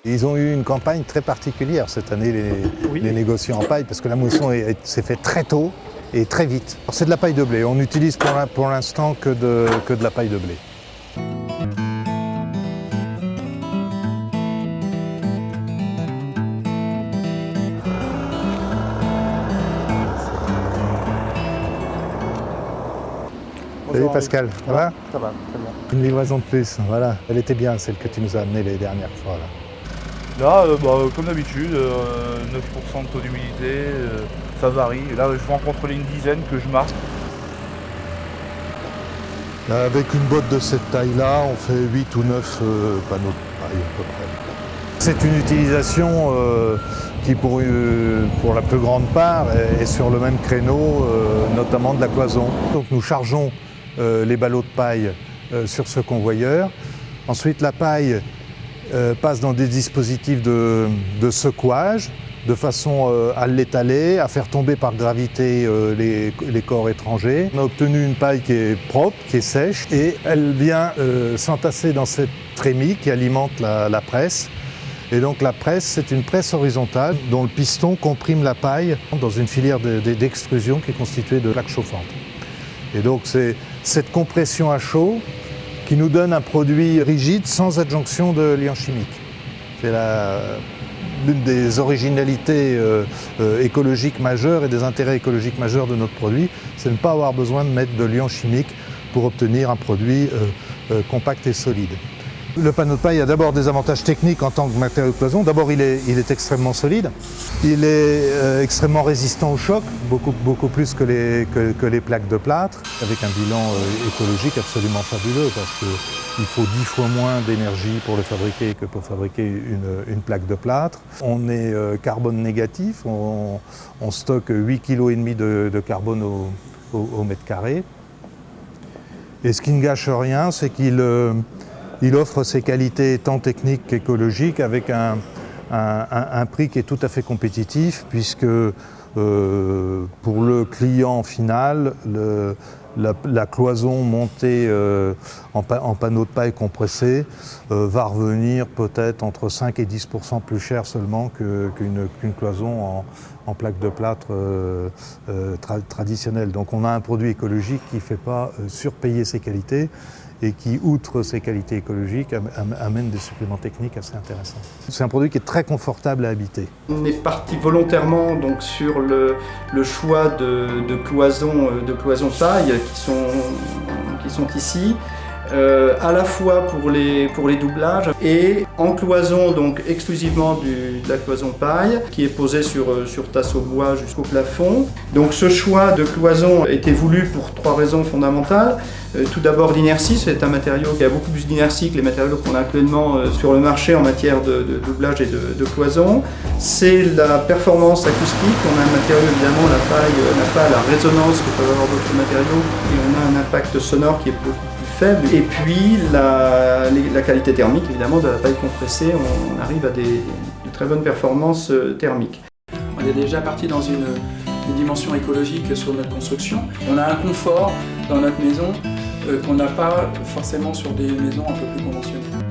Ils ont eu une campagne très particulière cette année, les négociants en paille, parce que la moisson s'est faite très tôt et très vite. C'est de la paille de blé. On n'utilise pour l'instant que de la paille de blé. Salut Pascal, ça va? Ça va, très bien. Une livraison de plus, voilà. Elle était bien, celle que tu nous as amenée les dernières fois. Là, comme d'habitude, 9% de taux d'humidité, ça varie. Là, je vais en contrôler une dizaine que je marque. Avec une botte de cette taille-là, on fait 8 ou 9 panneaux de paille à peu près. C'est une utilisation qui, pour la plus grande part, est sur le même créneau, notamment de la cloison. Donc nous chargeons les ballots de paille sur ce convoyeur. Ensuite, la paille passe dans des dispositifs de secouage, de façon à l'étaler, à faire tomber par gravité les corps étrangers. On a obtenu une paille qui est propre, qui est sèche, et elle vient s'entasser dans cette trémie qui alimente la presse. Et donc la presse, c'est une presse horizontale dont le piston comprime la paille dans une filière d'extrusion qui est constituée de plaques chauffantes. Et donc c'est cette compression à chaud qui nous donne un produit rigide sans adjonction de liant chimique. C'est l'une des originalités écologiques majeures et des intérêts écologiques majeurs de notre produit, c'est de ne pas avoir besoin de mettre de liant chimique pour obtenir un produit compact et solide. Le panneau de paille a d'abord des avantages techniques en tant que matériau de cloison. D'abord, il est extrêmement solide, il est extrêmement résistant au choc, beaucoup plus que les plaques de plâtre, avec un bilan écologique absolument fabuleux parce qu'il faut 10 fois moins d'énergie pour le fabriquer que pour fabriquer une plaque de plâtre. On est carbone négatif, on stocke 8,5 kg de carbone au mètre carré. Et ce qui ne gâche rien, c'est qu'il offre ses qualités tant techniques qu'écologiques avec un prix qui est tout à fait compétitif puisque pour le client final, la cloison montée en panneau de paille compressé va revenir peut-être entre 5 et 10% plus cher seulement qu'une cloison en plaque de plâtre traditionnelle. Donc on a un produit écologique qui ne fait pas surpayer ses qualités et qui, outre ses qualités écologiques, amène des suppléments techniques assez intéressants. C'est un produit qui est très confortable à habiter. On est parti volontairement donc, sur le choix de cloisons paille qui sont ici, à la fois pour les doublages et en cloison donc exclusivement de la cloison paille qui est posée sur tasseau bois jusqu'au plafond. Donc ce choix de cloison a été voulu pour 3 raisons fondamentales. Tout d'abord l'inertie, c'est un matériau qui a beaucoup plus d'inertie que les matériaux qu'on a actuellement sur le marché en matière de doublage et de cloison. C'est la performance acoustique, on a un matériau évidemment, la paille n'a pas la résonance que peuvent avoir d'autres matériaux et on a un impact sonore qui est beaucoup plus faible. Et puis la qualité thermique évidemment de la paille compressée, on arrive à de très bonnes performances thermiques. On est déjà parti dans une dimension écologique sur notre construction. On a un confort dans notre maison qu'on n'a pas forcément sur des maisons un peu plus conventionnelles.